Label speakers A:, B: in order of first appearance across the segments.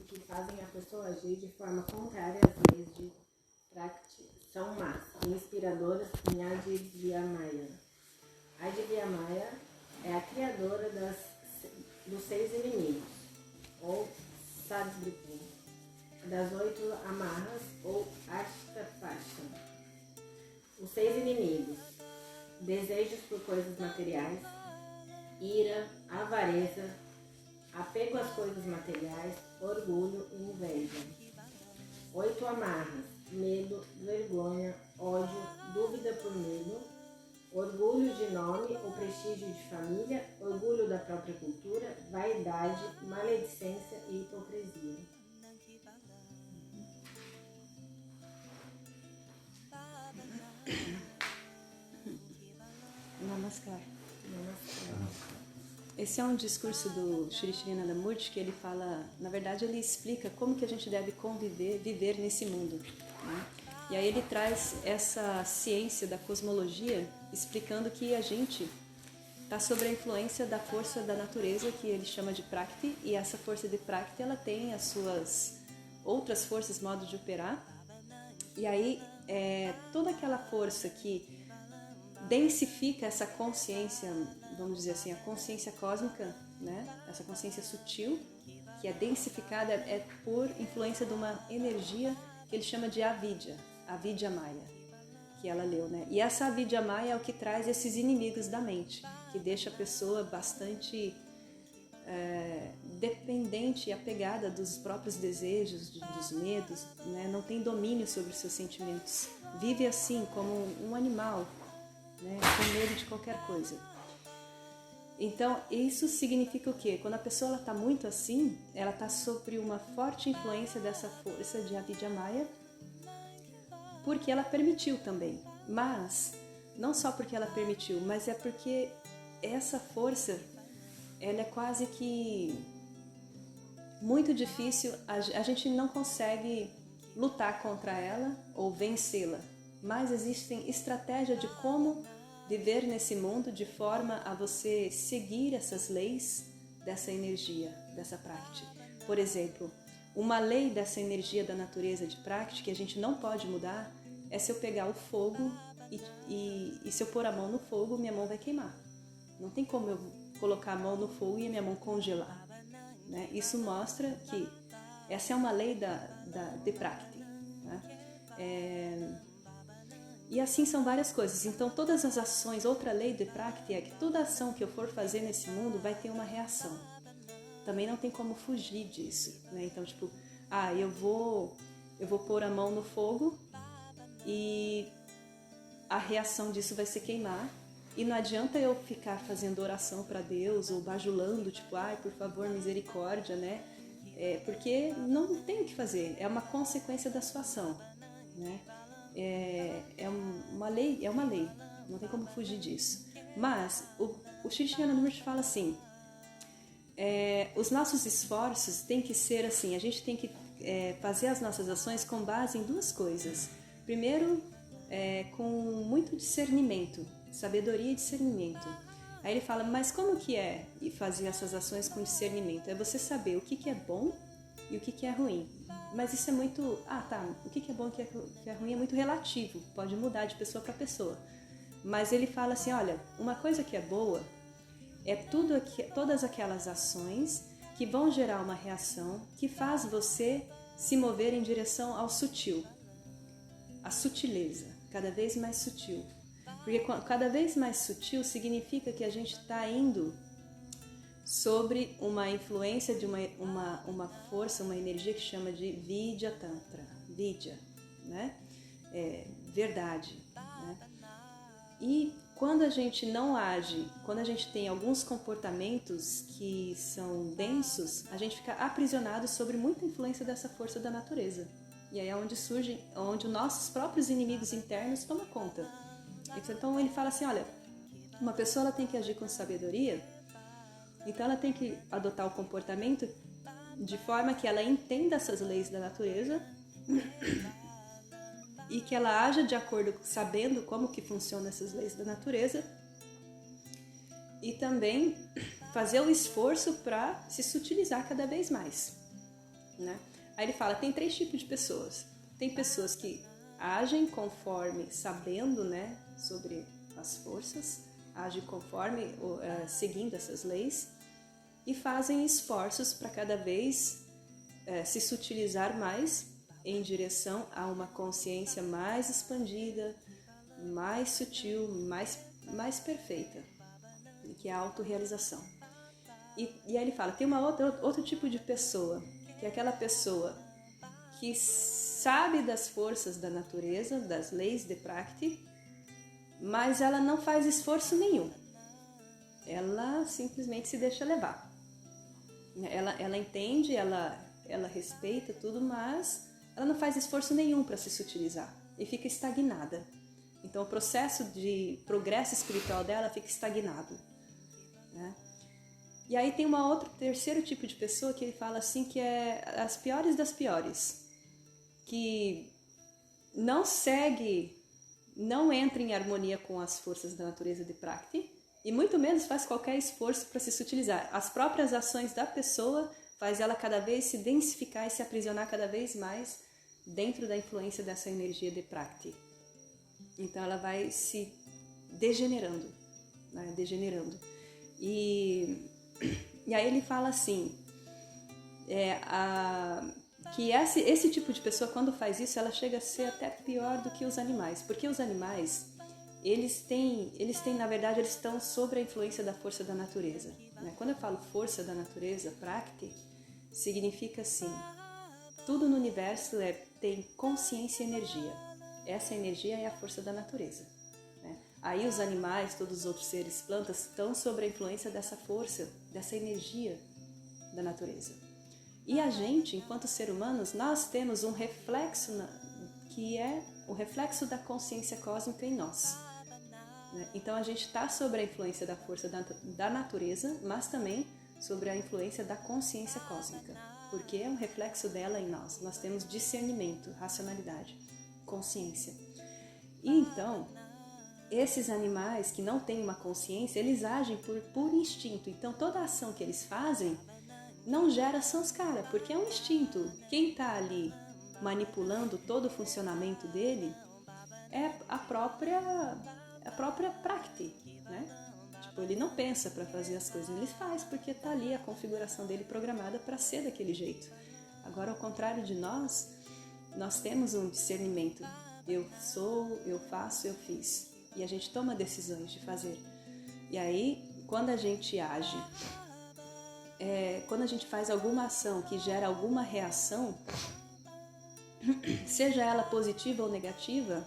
A: que fazem a pessoa agir de forma contrária às leis de Prakti são más e inspiradoras em Adivyamaya. Adivyamaya é a criadora dos 6 inimigos, ou Sadgripu, das 8 amarras, ou Ashtapasha. Os 6 inimigos: desejos por coisas materiais, ira, avareza, apego às coisas materiais, orgulho e inveja. 8 amarras: medo, vergonha, ódio, dúvida por medo, orgulho de nome ou prestígio de família, orgulho da própria cultura, vaidade, maledicência e hipocrisia.
B: Namaskar. Esse é um discurso do Shri Shri Nandamurti que ele fala, na verdade ele explica como que a gente deve viver nesse mundo, né? E aí ele traz essa ciência da cosmologia explicando que a gente está sob a influência da força da natureza que ele chama de Prakti, e essa força de Prakti ela tem as suas outras forças, modos de operar, e aí toda aquela força que densifica essa consciência, vamos dizer assim, a consciência cósmica, né? Essa consciência sutil, que é densificada por influência de uma energia que ele chama de Avidyamaya, que ela leu, né? E essa Avidyamaya é o que traz esses inimigos da mente, que deixa a pessoa bastante dependente e apegada dos próprios desejos, dos medos, né? Não tem domínio sobre os seus sentimentos, vive assim como um animal, né, com medo de qualquer coisa. Então, isso significa o quê? Quando a pessoa está muito assim, ela está sob uma forte influência dessa força de Avidyamaya, porque ela permitiu também. Mas, não só porque ela permitiu, mas é porque essa força, ela é quase que muito difícil, a gente não consegue lutar contra ela ou vencê-la. Mas existem estratégias de como viver nesse mundo de forma a você seguir essas leis dessa energia, dessa Prakti. Por exemplo, uma lei dessa energia da natureza de Prakti que a gente não pode mudar é se eu pegar o fogo e se eu pôr a mão no fogo, minha mão vai queimar. Não tem como eu colocar a mão no fogo e a minha mão congelar, né? Isso mostra que essa é uma lei de Prakti, né? E assim são várias coisas. Então todas as ações, outra lei de Prakti é que toda ação que eu for fazer nesse mundo vai ter uma reação. Também não tem como fugir disso, né? Então tipo, eu vou pôr a mão no fogo e a reação disso vai ser queimar. E não adianta eu ficar fazendo oração para Deus ou bajulando, tipo, por favor, misericórdia, né? Porque não tem o que fazer, é uma consequência da sua ação, né? É uma lei, não tem como fugir disso. Mas o Shri Shri Nandamurti fala assim, os nossos esforços têm que ser assim, a gente tem que fazer as nossas ações com base em 2 coisas. Primeiro, com muito discernimento, sabedoria e discernimento. Aí ele fala, mas como que é fazer essas ações com discernimento? É você saber o que é bom e o que é ruim. Mas isso é muito... o que é bom e o que é ruim é muito relativo, pode mudar de pessoa para pessoa. Mas ele fala assim, olha, uma coisa que é boa é todas aquelas ações que vão gerar uma reação que faz você se mover em direção ao sutil, a sutileza, cada vez mais sutil. Porque cada vez mais sutil significa que a gente está indo sobre uma influência de uma força, uma energia que chama de Vidya Tantra, Vidya, né? Verdade, né? E quando a gente não age, quando a gente tem alguns comportamentos que são densos, a gente fica aprisionado sobre muita influência dessa força da natureza. E aí é onde os nossos próprios inimigos internos tomam conta. Então ele fala assim, olha, uma pessoa ela tem que agir com sabedoria, então ela tem que adotar o comportamento de forma que ela entenda essas leis da natureza e que ela haja de acordo, sabendo como que funcionam essas leis da natureza, e também fazer o esforço para se sutilizar cada vez mais. né? Aí ele fala, tem 3 tipos de pessoas. Tem pessoas que agem conforme, sabendo, né, sobre as forças, agem conforme, seguindo essas leis, e fazem esforços para cada vez se sutilizar mais em direção a uma consciência mais expandida, mais sutil, mais perfeita, que é a autorrealização. E aí ele fala, tem outro tipo de pessoa, que é aquela pessoa que sabe das forças da natureza, das leis de Prakriti, mas ela não faz esforço nenhum. Ela simplesmente se deixa levar. Ela entende, ela respeita tudo, mas ela não faz esforço nenhum para se sutilizar e fica estagnada. Então o processo de progresso espiritual dela fica estagnado, né? E aí tem terceiro tipo de pessoa que ele fala assim, que é as piores das piores, que não entra em harmonia com as forças da natureza de Prakriti e muito menos faz qualquer esforço para se sutilizar. As próprias ações da pessoa faz ela cada vez se densificar e se aprisionar cada vez mais dentro da influência dessa energia de Prakriti. Então ela vai se degenerando, né? E aí ele fala assim, que esse tipo de pessoa, quando faz isso, ela chega a ser até pior do que os animais, porque os animais, eles têm, na verdade, eles estão sob a influência da força da natureza, né? Quando eu falo força da natureza, Prakriti, significa assim, tudo no universo tem consciência e energia. Essa energia é a força da natureza, né? Aí os animais, todos os outros seres, plantas, estão sob a influência dessa força, dessa energia da natureza. E a gente, enquanto ser humanos, nós temos um reflexo, que é o reflexo da consciência cósmica em nós, né? Então a gente está sob a influência da força da natureza, mas também sobre a influência da consciência cósmica, porque é um reflexo dela em nós. Nós temos discernimento, racionalidade, consciência. E então, esses animais que não têm uma consciência, eles agem por puro instinto. Então toda ação que eles fazem não gera samskara, porque é um instinto. Quem está ali manipulando todo o funcionamento dele é a própria Prakriti, né? Tipo, ele não pensa para fazer as coisas, ele faz porque está ali a configuração dele programada para ser daquele jeito. Agora, ao contrário de nós temos um discernimento. Eu sou, eu faço, eu fiz. E a gente toma decisões de fazer. E aí, quando a gente age, quando a gente faz alguma ação que gera alguma reação, seja ela positiva ou negativa,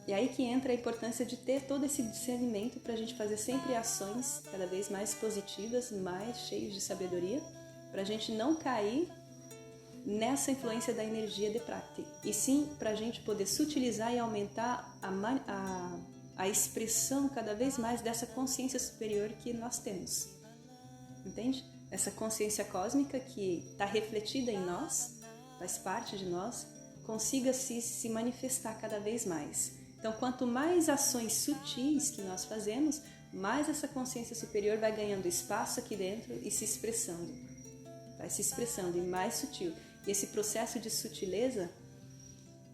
B: e aí que entra a importância de ter todo esse discernimento para a gente fazer sempre ações cada vez mais positivas, mais cheias de sabedoria, para a gente não cair nessa influência da energia de Prakriti, e sim para a gente poder sutilizar e aumentar a expressão cada vez mais dessa consciência superior que nós temos. Entende? Essa consciência cósmica que está refletida em nós, faz parte de nós, consiga se manifestar cada vez mais. Então, quanto mais ações sutis que nós fazemos, mais essa consciência superior vai ganhando espaço aqui dentro e se expressando. Vai se expressando e mais sutil. E esse processo de sutileza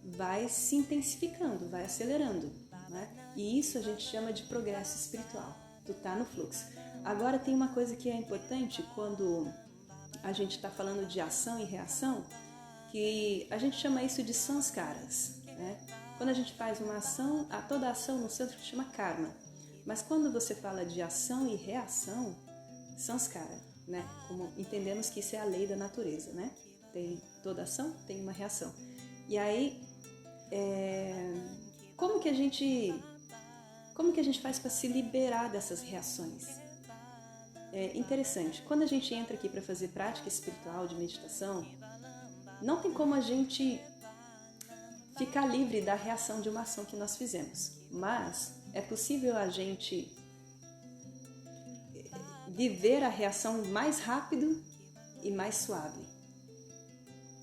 B: vai se intensificando, vai acelerando, né? E isso a gente chama de progresso espiritual. Tu tá no fluxo. Agora tem uma coisa que é importante quando a gente está falando de ação e reação, que a gente chama isso de sanskaras, né? Quando a gente faz uma ação, toda ação no sanskrit chama karma. Mas quando você fala de ação e reação, sanskara, né? Como entendemos que isso é a lei da natureza, né? Tem toda ação, tem uma reação. E aí, como que a gente faz para se liberar dessas reações? É interessante. Quando a gente entra aqui para fazer prática espiritual de meditação, não tem como a gente ficar livre da reação de uma ação que nós fizemos. Mas é possível a gente viver a reação mais rápido e mais suave.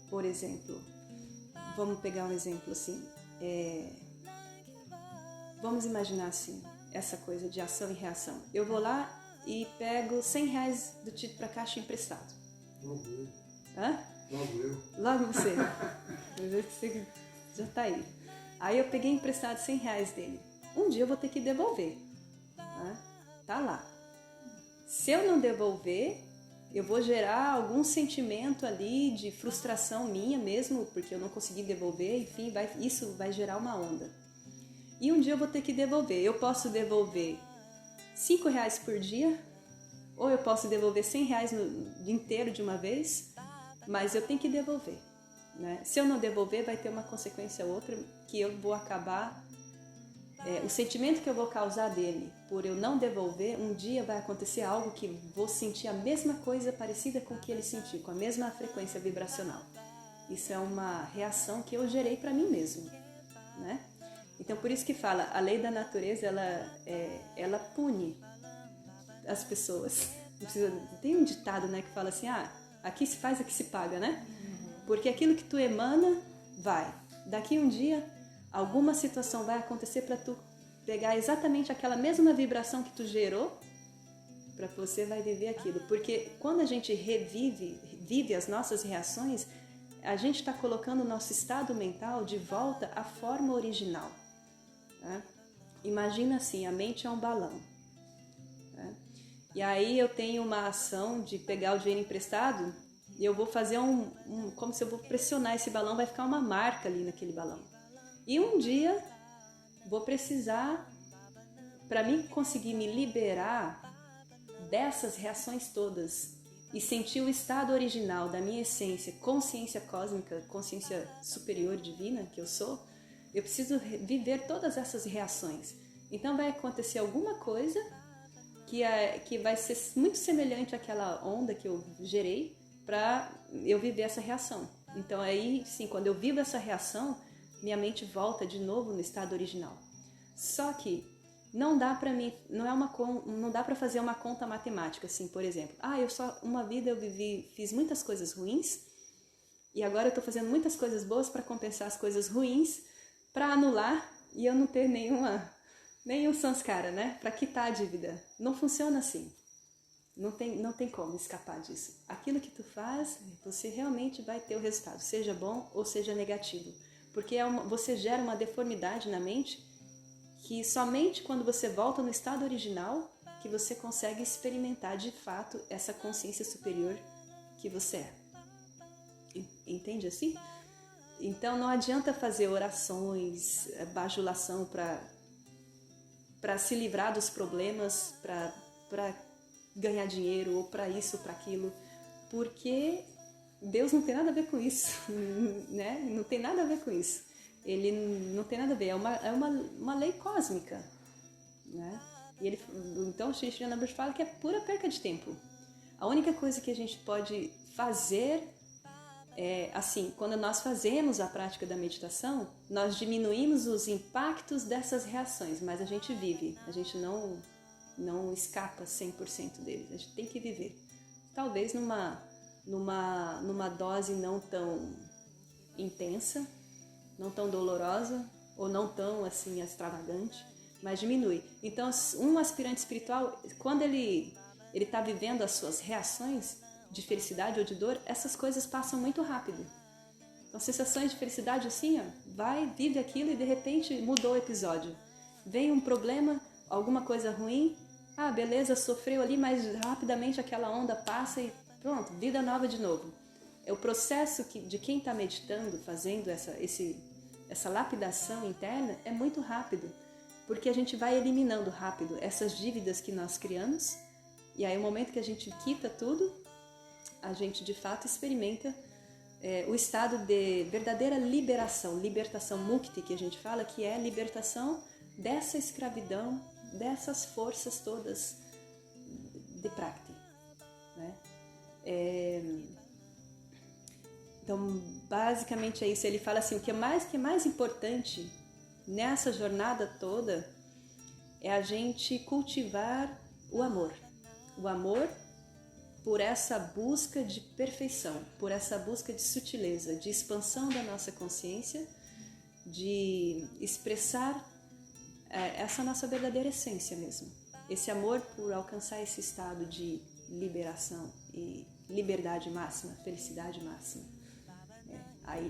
B: Por exemplo, vamos pegar um exemplo assim. Vamos imaginar assim, essa coisa de ação e reação. Eu vou lá e pego R$100 do Tito para caixa emprestado. Hã?
C: Logo eu.
B: Logo você. Você já tá aí. Aí eu peguei emprestado R$100 dele. Um dia eu vou ter que devolver. Tá lá. Se eu não devolver, eu vou gerar algum sentimento ali de frustração minha mesmo, porque eu não consegui devolver, enfim, isso vai gerar uma onda. E um dia eu vou ter que devolver. Eu posso devolver R$5 por dia, ou eu posso devolver R$100 no dia inteiro de uma vez, mas eu tenho que devolver. Né? Se eu não devolver, vai ter uma consequência outra, que eu vou acabar... o sentimento que eu vou causar dele por eu não devolver, um dia vai acontecer algo que vou sentir a mesma coisa parecida com o que ele sentiu, com a mesma frequência vibracional. Isso é uma reação que eu gerei para mim mesmo, né? Então, por isso que fala, a lei da natureza, ela pune as pessoas. Tem um ditado, né, que fala assim, aqui se faz, aqui se paga, né? Porque aquilo que tu emana, vai. Daqui um dia... alguma situação vai acontecer para tu pegar exatamente aquela mesma vibração que tu gerou, para você vai viver aquilo. Porque quando a gente vive as nossas reações, a gente está colocando o nosso estado mental de volta à forma original. Tá? Imagina assim, a mente é um balão. Tá? E aí eu tenho uma ação de pegar o dinheiro emprestado e eu vou fazer como se eu vou pressionar esse balão, vai ficar uma marca ali naquele balão. E um dia vou precisar, para mim conseguir me liberar dessas reações todas e sentir o estado original da minha essência, consciência cósmica, consciência superior divina que eu sou, eu preciso viver todas essas reações. Então vai acontecer alguma coisa que vai ser muito semelhante àquela onda que eu gerei para eu viver essa reação. Então aí, sim, quando eu vivo essa reação, minha mente volta de novo no estado original. Só que não dá para mim, não dá para fazer uma conta matemática, assim, por exemplo. Uma vida eu fiz muitas coisas ruins e agora eu estou fazendo muitas coisas boas para compensar as coisas ruins, para anular e eu não ter nenhum samskara, né? Para quitar a dívida. Não funciona assim. Não tem como escapar disso. Aquilo que tu faz, você realmente vai ter o resultado, seja bom ou seja negativo. Porque você gera uma deformidade na mente que somente quando você volta no estado original que você consegue experimentar de fato essa consciência superior que você é. Entende assim? Então não adianta fazer orações, bajulação para se livrar dos problemas, para ganhar dinheiro ou para isso ou para aquilo, porque... Deus não tem nada a ver com isso, né? Não tem nada a ver com isso. Ele não tem nada a ver, é uma lei cósmica, né? Então o Sri Srinivas fala que é pura perca de tempo. A única coisa que a gente pode fazer é, assim, quando nós fazemos a prática da meditação, nós diminuímos os impactos dessas reações, mas a gente vive, a gente não escapa 100% deles, a gente tem que viver. Talvez numa dose não tão intensa, não tão dolorosa ou não tão assim extravagante, mas diminui. Então, um aspirante espiritual, quando ele está vivendo as suas reações de felicidade ou de dor, essas coisas passam muito rápido. Então, sensações de felicidade assim, vive aquilo e de repente mudou o episódio. Vem um problema, alguma coisa ruim, beleza, sofreu ali, mas rapidamente aquela onda passa e pronto, vida nova de novo. É o processo de quem está meditando, fazendo essa lapidação interna, é muito rápido, porque a gente vai eliminando rápido essas dívidas que nós criamos, e aí o momento que a gente quita tudo, a gente de fato experimenta o estado de verdadeira libertação mukti, que a gente fala, que é a libertação dessa escravidão, dessas forças todas de Prakti, né? Então, basicamente é isso. Ele fala assim, o que é mais importante nessa jornada toda é a gente cultivar o amor. O amor por essa busca de perfeição, por essa busca de sutileza, de expansão da nossa consciência, de expressar essa nossa verdadeira essência mesmo. Esse amor por alcançar esse estado de liberação e liberdade máxima, felicidade máxima.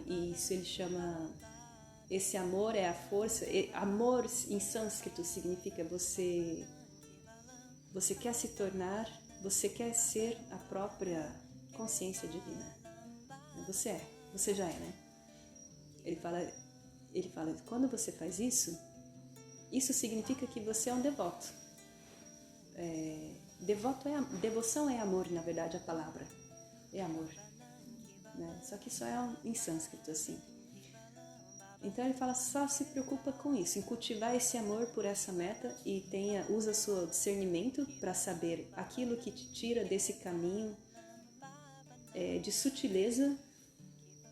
B: E isso ele chama... Esse amor é a força. Amor em sânscrito significa você quer se tornar, você quer ser a própria consciência divina. Você já é, né? Ele fala, quando você faz isso significa que você é um devoto. Devoção é amor, na verdade, a palavra. É amor. Né? Só que só é em sânscrito, assim. Então ele fala, só se preocupa com isso, em cultivar esse amor por essa meta e usa seu discernimento para saber aquilo que te tira desse caminho de sutileza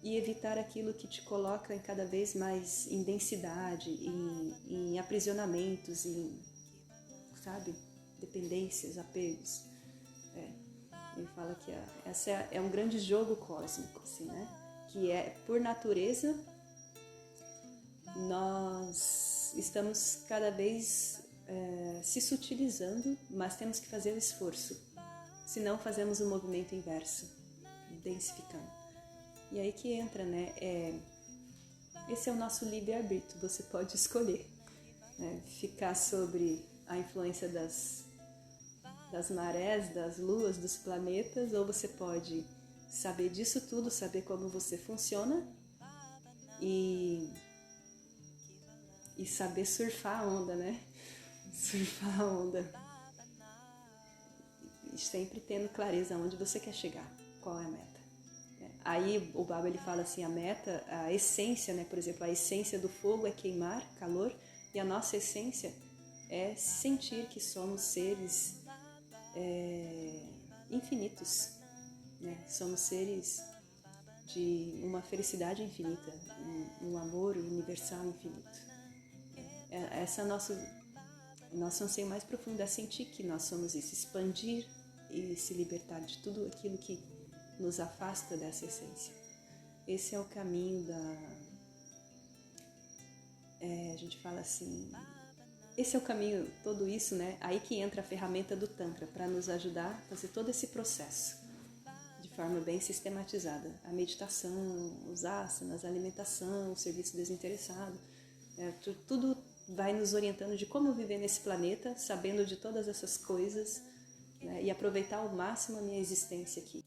B: e evitar aquilo que te coloca em cada vez mais em densidade, em aprisionamentos, sabe, dependências, apegos. Ele fala que essa é um grande jogo cósmico, assim, né? Que por natureza, nós estamos cada vez se sutilizando, mas temos que fazer o esforço. Senão fazemos o movimento inverso, densificando. E aí que entra, né? Esse é o nosso livre-arbítrio, você pode escolher, né? Ficar sobre a influência das marés, das luas, dos planetas, ou você pode saber disso tudo, saber como você funciona e saber surfar a onda, né? Surfar a onda. E sempre tendo clareza aonde você quer chegar, qual é a meta. Aí o Baba ele fala assim, a meta, a essência, né? Por exemplo, a essência do fogo é queimar, calor, e a nossa essência é sentir que somos seres infinitos, né? Somos seres de uma felicidade infinita, um amor universal infinito. Essa é nosso anseio mais profundo, é sentir que nós somos isso, expandir e se libertar de tudo aquilo que nos afasta dessa essência. Esse é o caminho a gente fala assim, esse é o caminho, todo isso, né? Aí que entra a ferramenta do Tantra, para nos ajudar a fazer todo esse processo de forma bem sistematizada. A meditação, os asanas, a alimentação, o serviço desinteressado, tudo vai nos orientando de como viver nesse planeta, sabendo de todas essas coisas, né? E aproveitar ao máximo a minha existência aqui.